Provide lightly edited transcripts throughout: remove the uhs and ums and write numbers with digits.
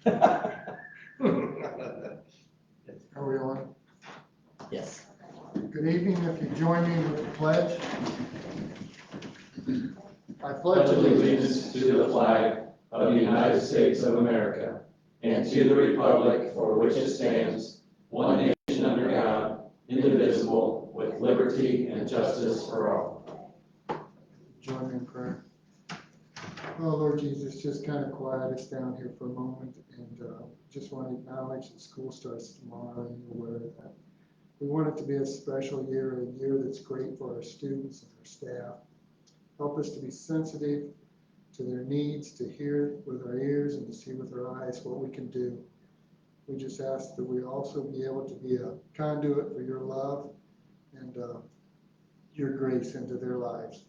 Are we on? Yes. Good evening. If you join me with the pledge. I pledge allegiance to the flag of the United States of America and to the republic for which it stands, one nation under God, indivisible, with liberty and justice for all. Join me in prayer. Oh, Lord Jesus, just kind of quiet us down here for a moment, and just want to acknowledge that school starts tomorrow, and you're aware of that. We want it to be a special year, a year that's great for our students and our staff. Help us to be sensitive to their needs, to hear with our ears and to see with our eyes what we can do. We just ask that we also be able to be a conduit for your love and your grace into their lives.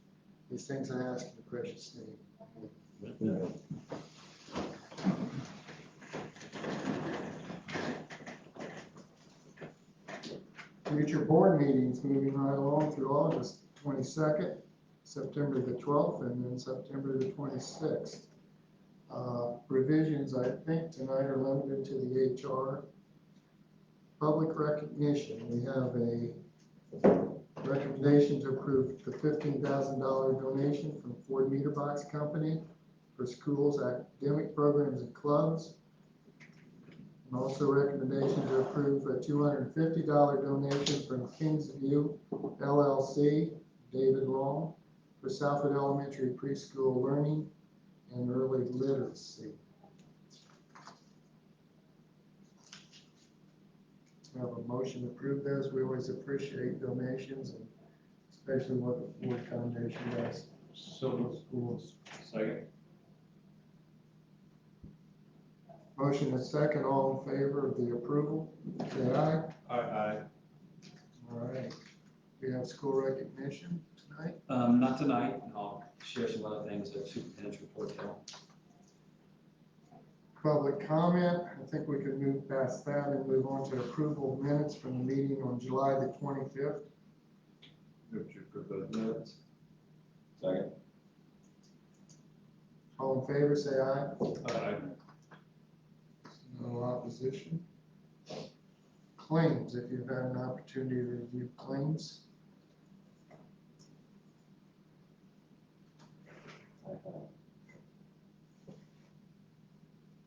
These things I ask in the precious name. Future board meetings, moving right along through August 22nd, September the 12th, and then September the 26th. Revisions, I think, tonight are limited to the HR. Public recognition, we have a recommendation to approve the $15,000 donation from Ford Meter Box Company for schools, academic programs, and clubs. And also recommendation to approve a $250 donation from Kingsview LLC, David Long, for Southwood Elementary preschool learning and early literacy. I have a motion to approve those. We always appreciate donations, and especially what the Ford Foundation does. So Schools. second. Motion is second. All in favor of the approval, say aye. Aye. All right. We have school recognition tonight. Not tonight. I'll share some other things at superintendent's report there. Public comment. I think we can move past that and move on to approval of minutes from the meeting on July the 25th. Move to approve those minutes. Second. All in favor, say aye. Aye. No opposition. Claims, if you've had an opportunity to review claims.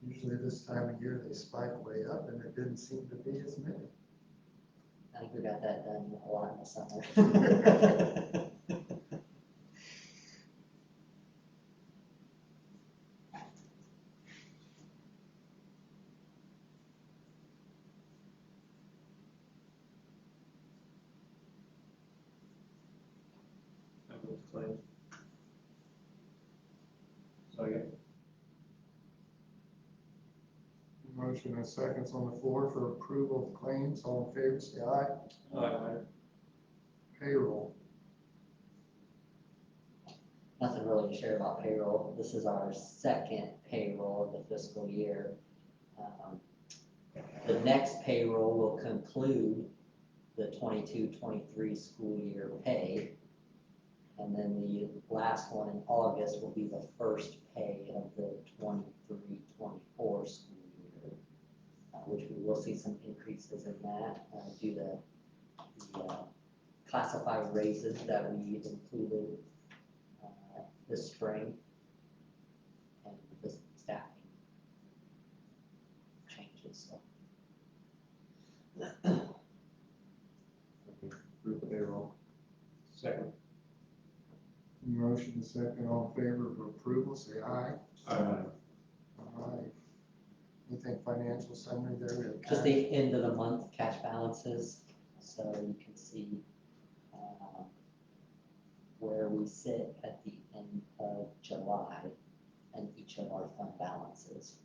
Usually this time of year they spike way up, and it didn't seem to be as many. I think we got that done a lot in the summer. Second. Motion and seconds on the floor for approval of claims. All in favor, say aye. Aye. Payroll. Nothing really to share about payroll. This is our second payroll of the fiscal year. The next payroll will conclude the 22-23 school year pay. And then the last one in August will be the first pay of the 23-24 school year, which we will see some increases in that due to the classified raises that we included this spring and the staffing changes. So. Approve payroll. Second. Motion and second. All in favor of approval, say aye. Aye. All right. Anything financial summary there? We have Just cash. the end of the month cash balances, so you can see where we sit at the end of July and each of our fund balances.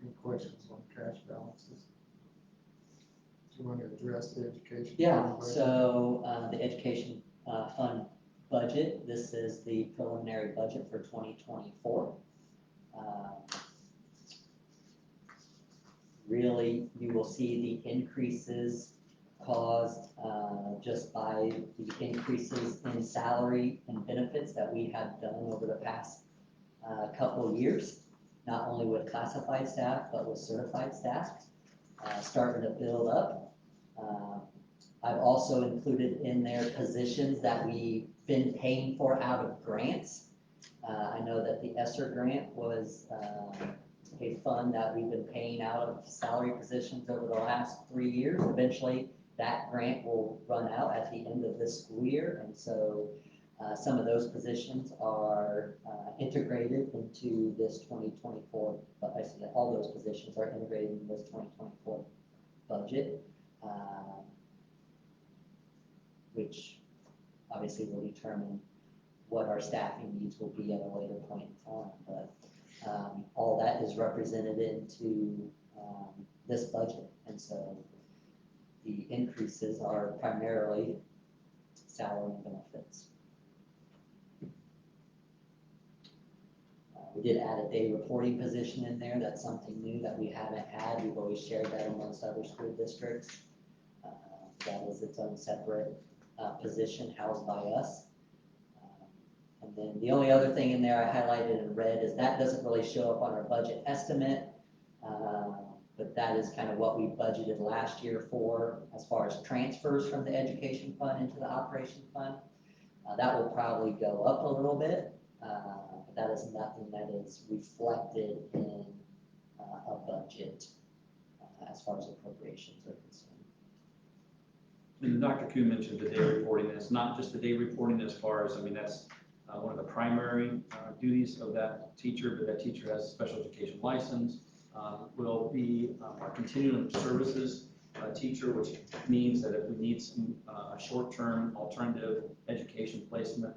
Any questions on cash balances? Do you want to address the education? Yeah, fund budget? so the education fund budget, this is the preliminary budget for 2024. really, you will see the increases caused just by the increases in salary and benefits that we have done over the past couple of years, not only with classified staff, but with certified staff, starting to build up. I've also included in there positions that we've been paying for out of grants. I know that the ESSER grant was a fund that we've been paying out of salary positions over the last 3 years. Eventually, that grant will run out at the end of this school year, and so some of those positions are integrated into this 2024, but I said all those positions are integrated in this 2024 budget, which obviously will determine what our staffing needs will be at a later point in time. But all that is represented into this budget, and so the increases are primarily salary and benefits. We did add a day reporting position in there. That's something new that we haven't had. We've always shared that amongst other school districts. That is its own separate position housed by us. And then the only other thing in there I highlighted in red is that doesn't really show up on our budget estimate, but that is kind of what we budgeted last year for as far as transfers from the education fund into the operation fund. That will probably go up a little bit, but that is nothing that is reflected in a budget as far as appropriations are concerned. And Dr. Kuhn mentioned the day reporting, and it's not just the day reporting as far as, I mean, that's one of the primary duties of that teacher, but that teacher has a special education license, will be our continuing services teacher, which means that if we need some short-term alternative education placement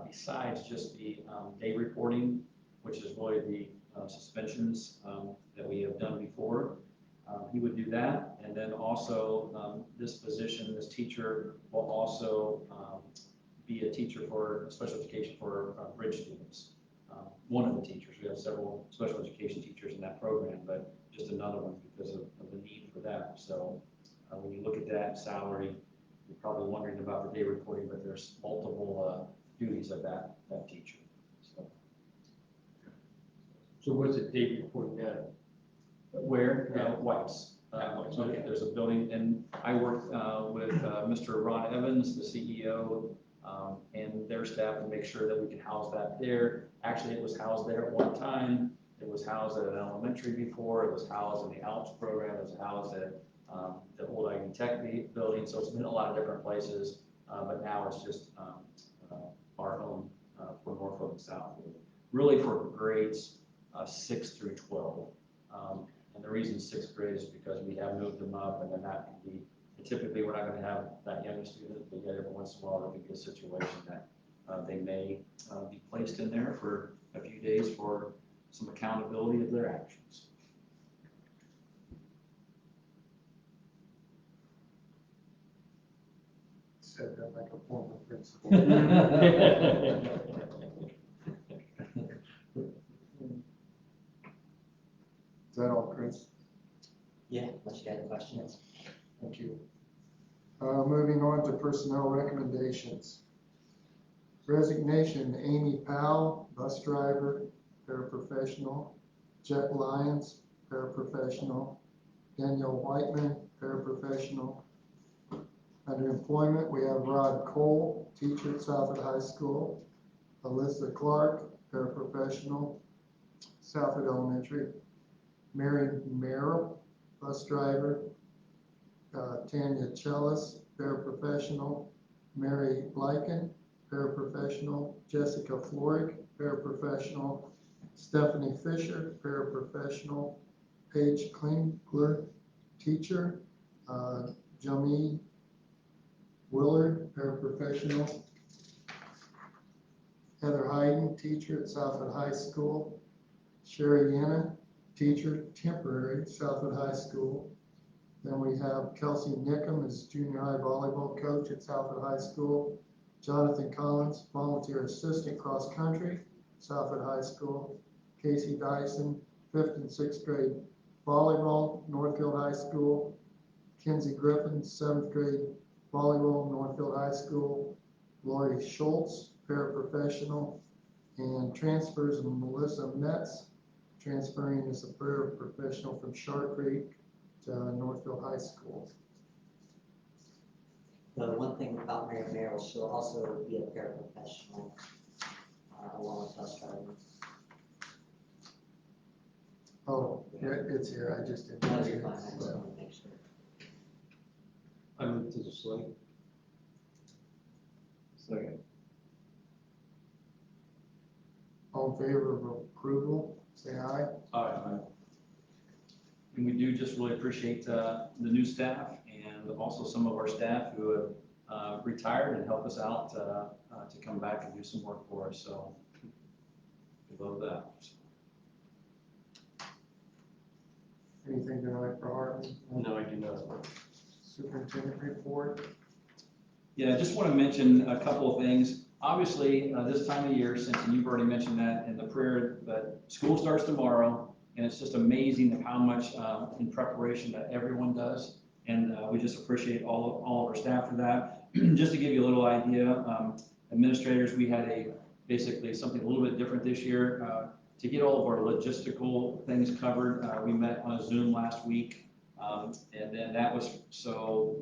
besides just the day reporting, which is really the suspensions that we have done before, he would do that. And then also this position, this teacher will also be a teacher for special education for bridge students. One of the teachers, we have several special education teachers in that program, but just another one because of the need for that. So when you look at that salary, you're probably wondering about the day reporting, but there's multiple duties of that teacher. So what's the date reporting at? Where? White's. White's, Okay. There's a building, and I worked with Mr. Ron Evans, the CEO, and their staff to make sure that we can house that there. Actually, it was housed there at one time. It was housed at an elementary before. It was housed in the ALPS program. It was housed at the old Ivy Tech building. So it's been a lot of different places, but now it's just our own for Norfolk and South. Really for grades 6 through 12. And the reason 6th grade is because we have moved them up, and then that can be, typically we're not going to have that young student, but yet every once in a while there could be a situation that they may be placed in there for a few days for some accountability of their actions. Said that like a former principal. Is that all, Chris? Yeah, unless you have questions. Thank you. Moving on to personnel recommendations. Resignation, Amy Powell, bus driver, paraprofessional. Jeff Lyons, paraprofessional. Danielle Whiteman, paraprofessional. Under employment, we have Rod Cole, teacher at Southwood High School. Alyssa Clark, paraprofessional, Southwood Elementary. Mary Merrill, bus driver. Tanya Chellis, paraprofessional. Mary Lycan, paraprofessional. Jessica Florick, paraprofessional. Stephanie Fisher, paraprofessional. Paige Klingler, teacher. Jamie Willard, paraprofessional. Heather Hayden, teacher at Southwood High School. Sherry Yenna, teacher, temporary, Southwood High School. Then we have Kelsey Nickham as junior high volleyball coach at Southwood High School. Jonathan Collins, volunteer assistant cross country, Southwood High School. Casey Dyson, 5th and 6th grade volleyball, Northfield High School. Kenzie Griffin, 7th grade volleyball, Northfield High School. Lori Schultz, paraprofessional. And transfers of Melissa Metz, transferring as a paraprofessional from Sharp Creek to Northfield High School. The one thing about Mary Merrill, she'll also be a paraprofessional, along with bus driving. Oh, it's here, I just didn't. No, you're fine, I just want to make sure. I move to the slate. Second. All in favor of approval, say aye. Aye. And we do just really appreciate the new staff and also some of our staff who have retired and helped us out to come back and do some work for us. So we love that. Anything tonight for Hartman? No, I do not. Superintendent report? Yeah, I just want to mention a couple of things. Obviously, this time of year, since you've already mentioned that in the prayer, that school starts tomorrow, and it's just amazing how much in preparation that everyone does. And we just appreciate all of our staff for that. Just to give you a little idea, administrators, we had basically something a little bit different this year. To get all of our logistical things covered, we met on a Zoom last week. And then that was, so,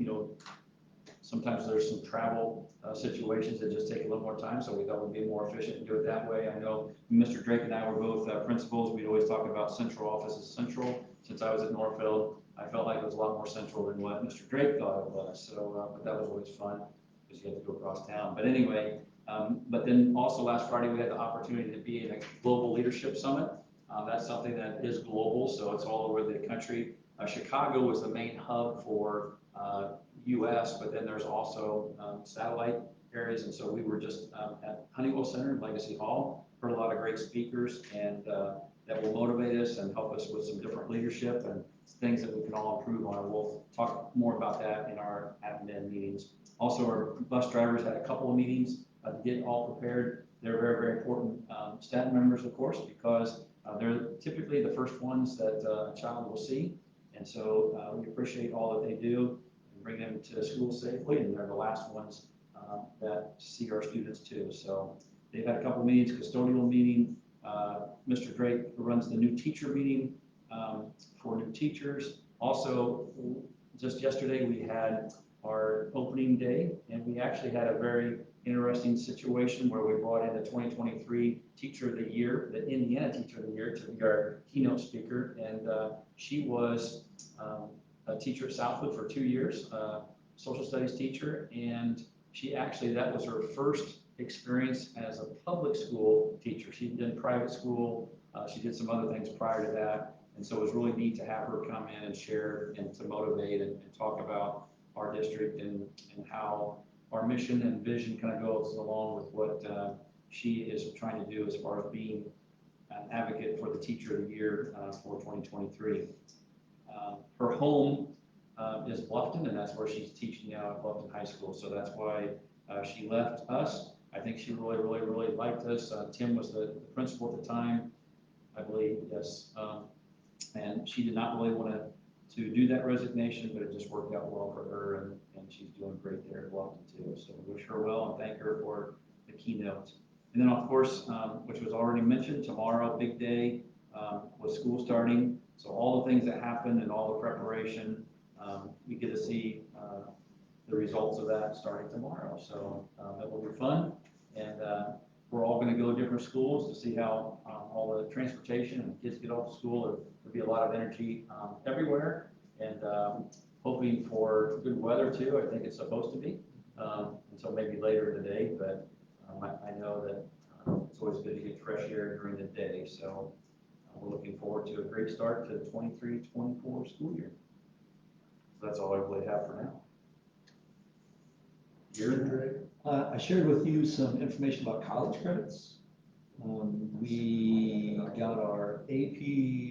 sometimes there's some travel situations that just take a little more time, so we thought we'd be more efficient and do it that way. I know Mr. Drake and I were both principals. We'd always talk about central office as central. Since I was at Northfield, I felt like it was a lot more central than what Mr. Drake thought it was. So, but that was always fun because you had to go across town. But anyway, but then also last Friday, we had the opportunity to be in a global leadership summit. That's something that is global, so it's all over the country. Chicago was the main hub for US, but then there's also satellite areas. And so we were just at Honeywell Center in Legacy Hall, heard a lot of great speakers, and that will motivate us and help us with some different leadership and things that we can all improve on. We'll talk more about that in our admin meetings. Also, our bus drivers had a couple of meetings to get all prepared. They're very, very important staff members, of course, because they're typically the first ones that a child will see. And so we appreciate all that they do and bring them to school safely, and they're the last ones that see our students too. So they've had a couple of meetings, custodial meeting. Mr. Drake runs the new teacher meeting for new teachers. Also, just yesterday we had our opening day, and we actually had a very interesting situation where we brought in the 2023 Teacher of the Year, the Indiana Teacher of the Year, to be our keynote speaker. And she was a teacher at Southwood for 2 years, social studies teacher, and she actually, that was her first experience as a public school teacher. She'd done private school, she did some other things prior to that, and so it was really neat to have her come in and share and to motivate and talk about our district and how our mission and vision kind of goes along with what she is trying to do as far as being an advocate for the Teacher of the Year for 2023. Her home is Bluffton, and that's where she's teaching now at Bluffton High School. So that's why she left us. I think she really, really, really liked us. Tim was the principal at the time, I believe, yes. And she did not really want to do that resignation, but it just worked out well for her, and she's doing great there at Bluffton too. So we wish her well and thank her for the keynote. And then, of course, which was already mentioned, tomorrow, big day with school starting. So all the things that happen and all the preparation, we get to see the results of that starting tomorrow. So that will be fun. And we're all going to go to different schools to see how all the transportation and kids get off to school. There'll be a lot of energy everywhere, and hoping for good weather too. I think it's supposed to be until maybe later in the day, but I know that it's always good to get fresh air during the day. So we're looking forward to a great start to the 23-24 school year. So that's all I really have for now. I shared with you some information about college credits. We got our AP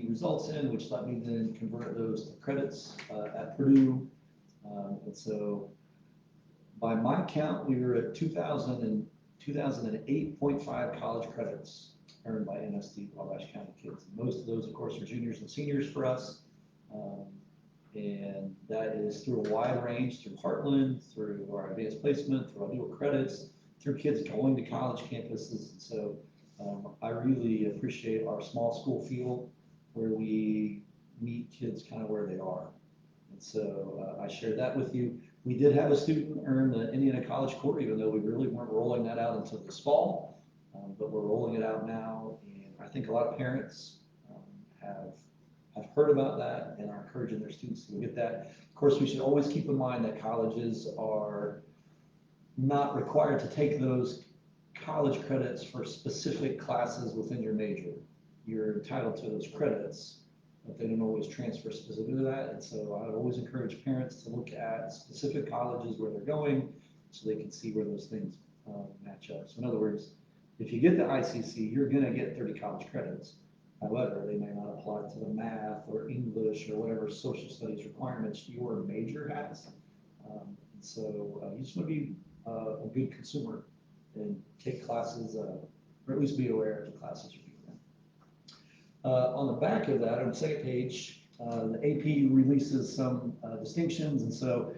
results in, which let me then convert those to credits at Purdue. And so by my count, we were at 2008.5 college credits earned by MSD Wabash County kids. Most of those, of course, are juniors and seniors for us. And that is through a wide range, through Heartland, through our advanced placement, through our dual credits, through kids going to college campuses. And so I really appreciate our small school feel where we meet kids kind of where they are. And so I shared that with you. We did have a student earn the Indiana College Core, even though we really weren't rolling that out until this fall, but we're rolling it out now. And I think a lot of parents have heard about that and are encouraging their students to get that. Of course, we should always keep in mind that colleges are not required to take those college credits for specific classes within your major. You're entitled to those credits, but they don't always transfer specifically to that. And so I would always encourage parents to look at specific colleges where they're going so they can see where those things match up. So in other words, if you get the ICC, you're going to get 30 college credits. However, they may not apply to the math or English or whatever social studies requirements your major has. And so you just want to be a good consumer and take classes, or at least be aware of the classes you're doing. On the back of that, on the second page, the AP releases some distinctions. And so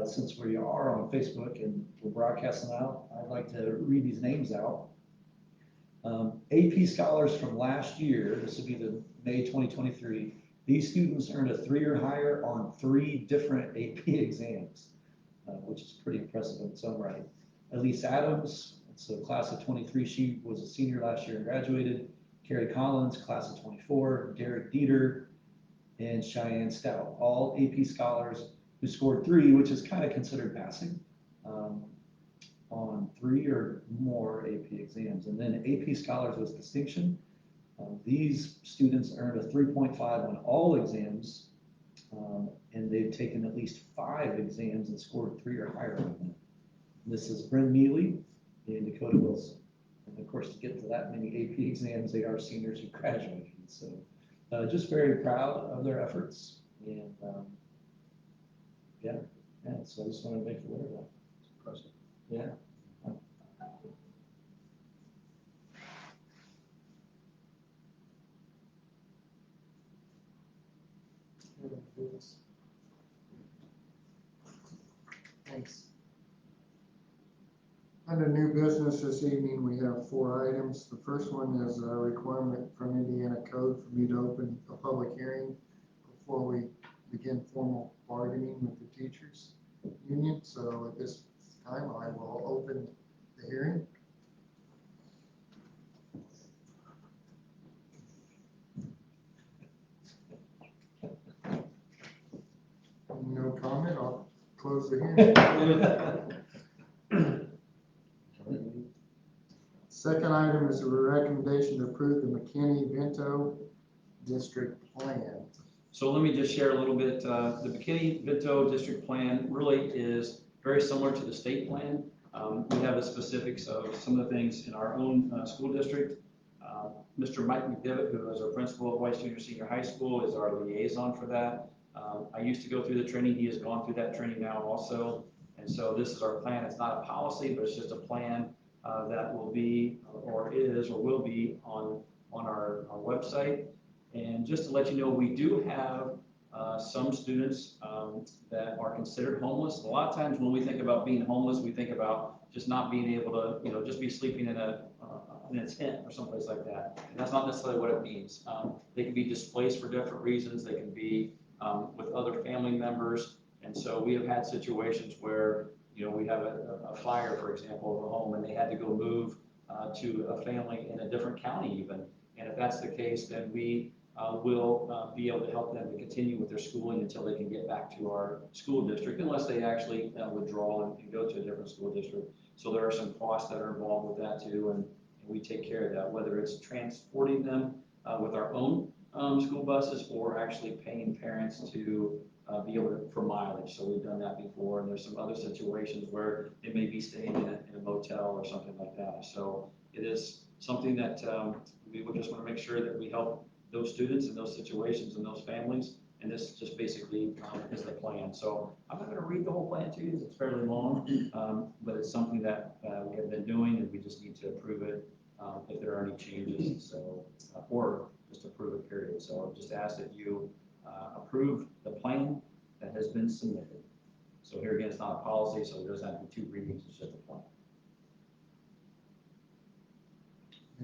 since we are on Facebook and we're broadcasting out, I'd like to read these names out. AP scholars from last year, this would be the May 2023, these students earned a 3 or higher on 3 different AP exams, which is pretty impressive in its own right. Elise Adams, so class of 23, she was a senior last year and graduated. Carrie Collins, class of 24, Derek Dieter, and Cheyenne Stout, all AP scholars who scored 3, which is kind of considered passing. On 3 or more AP exams. And then AP Scholars with Distinction. These students earned a 3.5 on all exams, and they've taken at least 5 exams and scored 3 or higher on them. This is Bryn Neely and Dakota Wilson. And of course, to get to that many AP exams, they are seniors who graduated. So just very proud of their efforts. And yeah, so I just want to make you aware of that. Impressive. Yeah. Thanks. Under new business this evening, we have 4 items. The first one is a requirement from Indiana Code for me to open a public hearing before we begin formal bargaining with the teachers union. So at this time, I will open the hearing. No comment, I'll close the hearing. Second item is a recommendation to approve the McKinney-Vento District Plan. So let me just share a little bit. The McKinney-Vento District Plan really is very similar to the state plan. We have the specifics of some of the things in our own school district. Mr. Mike McDevitt, who is our principal at White Junior Senior High School, is our liaison for that. I used to go through the training. He has gone through that training now also. And so this is our plan. It's not a policy, but it's just a plan that will be, or is, or will be on our website. And just to let you know, we do have some students that are considered homeless. A lot of times when we think about being homeless, we think about just not being able to, just be sleeping in a tent or someplace like that. And that's not necessarily what it means. They can be displaced for different reasons. They can be with other family members. And so we have had situations where, we have a fire, for example, of a home, and they had to go move to a family in a different county even. And if that's the case, then we will be able to help them to continue with their schooling until they can get back to our school district, unless they actually withdraw and go to a different school district. So there are some costs that are involved with that too, and we take care of that, whether it's transporting them with our own school buses or actually paying parents to be able to, for mileage. So we've done that before, and there's some other situations where they may be staying in a motel or something like that. So it is something that we would just want to make sure that we help those students in those situations and those families. And this just basically is the plan. So I'm not going to read the whole plan to you. It's fairly long, but it's something that we have been doing, and we just need to approve it if there are any changes. So, or just approve it, period. So just ask that you approve the plan that has been submitted. So here again, it's not a policy, so there doesn't have to be 2 readings, it's just a plan.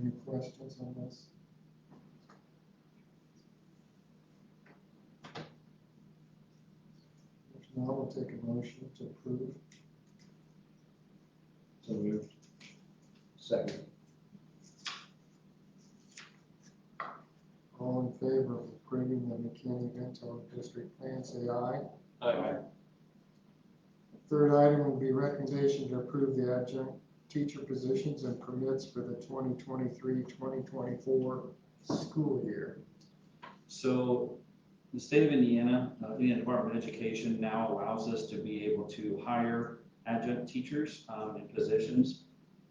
Any questions on this? If not, we'll take a motion to approve. So moved. Second. All in favor of approving the McKinney-Vento district plan, say aye. Aye. Third item will be recommendation to approve the adjunct teacher positions and permits for the 2023-2024 school year. So the state of Indiana, Indiana Department of Education now allows us to be able to hire adjunct teachers in positions.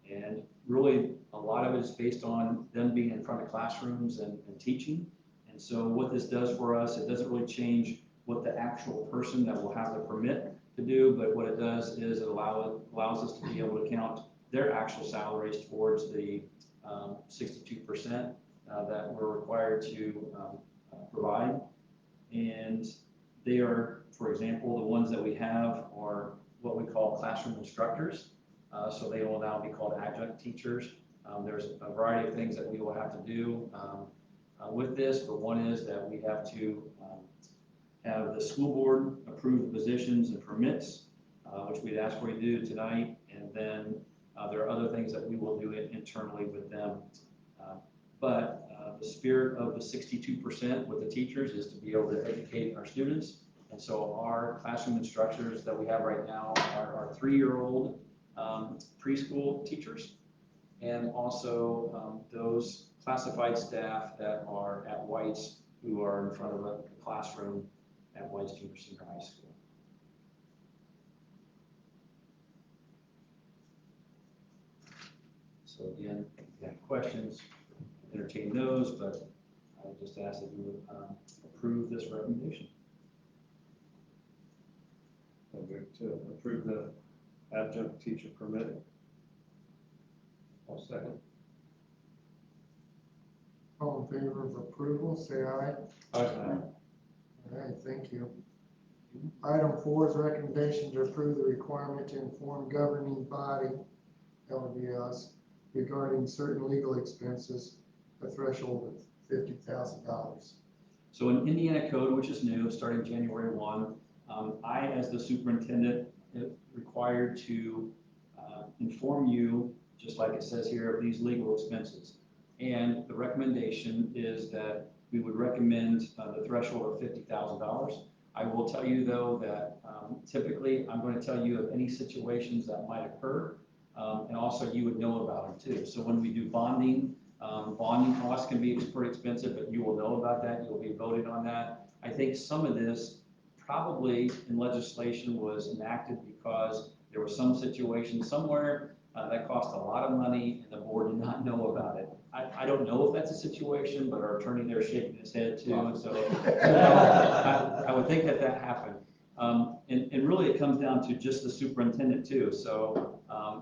And really, a lot of it is based on them being in front of classrooms and teaching. And so what this does for us, it doesn't really change what the actual person that will have the permit to do, but what it does is it allows us to be able to count their actual salaries towards the 62% that we're required to provide. And they are, for example, the ones that we have are what we call classroom instructors. So they will now be called adjunct teachers. There's a variety of things that we will have to do with this, but one is that we have to have the school board approve the positions and permits, which we'd ask for you to do tonight, and then there are other things that we will do internally with them. But the spirit of the 62% with the teachers is to be able to educate our students. And so our classroom instructors that we have right now are our 3-year-old preschool teachers, and also those classified staff that are at White's who are in front of a classroom at White's Junior Senior High School. So again, if you have questions, entertain those, but I would just ask that you would approve this recommendation. I move to approve the adjunct teacher permit. I'll second. All in favor of approval, say aye. Aye. All right, thank you. Item 4 is recommendation to approve the requirement to inform governing body, that would be us, regarding certain legal expenses, a threshold of $50,000. So in Indiana code, which is new, starting January 1, I, as the superintendent, am required to inform you, just like it says here, of these legal expenses. And the recommendation is that we would recommend the threshold of $50,000. I will tell you, though, that typically I'm going to tell you of any situations that might occur, and also you would know about them too. So when we do bonding, bonding costs can be pretty expensive, but you will know about that. You'll be voting on that. I think some of this probably in legislation was enacted because there was some situation somewhere that cost a lot of money and the board did not know about it. I don't know if that's a situation, but our attorney there shaking his head too. And so I would think that happened. And really it comes down to just the superintendent too. So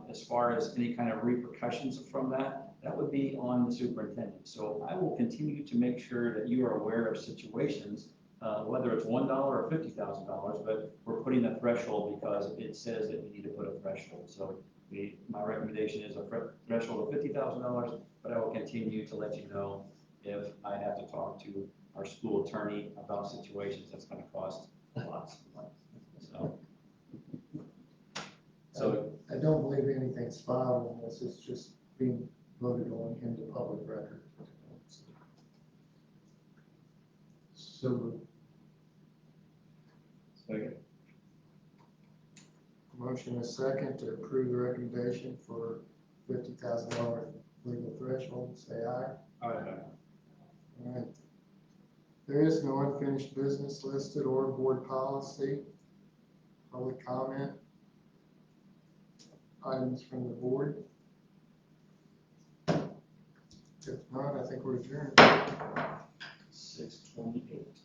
as far as any kind of repercussions from that would be on the superintendent. So I will continue to make sure that you are aware of situations, whether it's $1 or $50,000, but we're putting a threshold because it says that we need to put a threshold. So my recommendation is a threshold of $50,000, but I will continue to let you know if I have to talk to our school attorney about situations that's going to cost lots of money. So I don't believe anything's filed on this, it's just being voted on in the public record. So second. Motion is second to approve the recommendation for $50,000 legal threshold, say aye. Aye. All right. There is no unfinished business listed or board policy. Public comment. Items from the board. If not, I think we're adjourned. 6:28.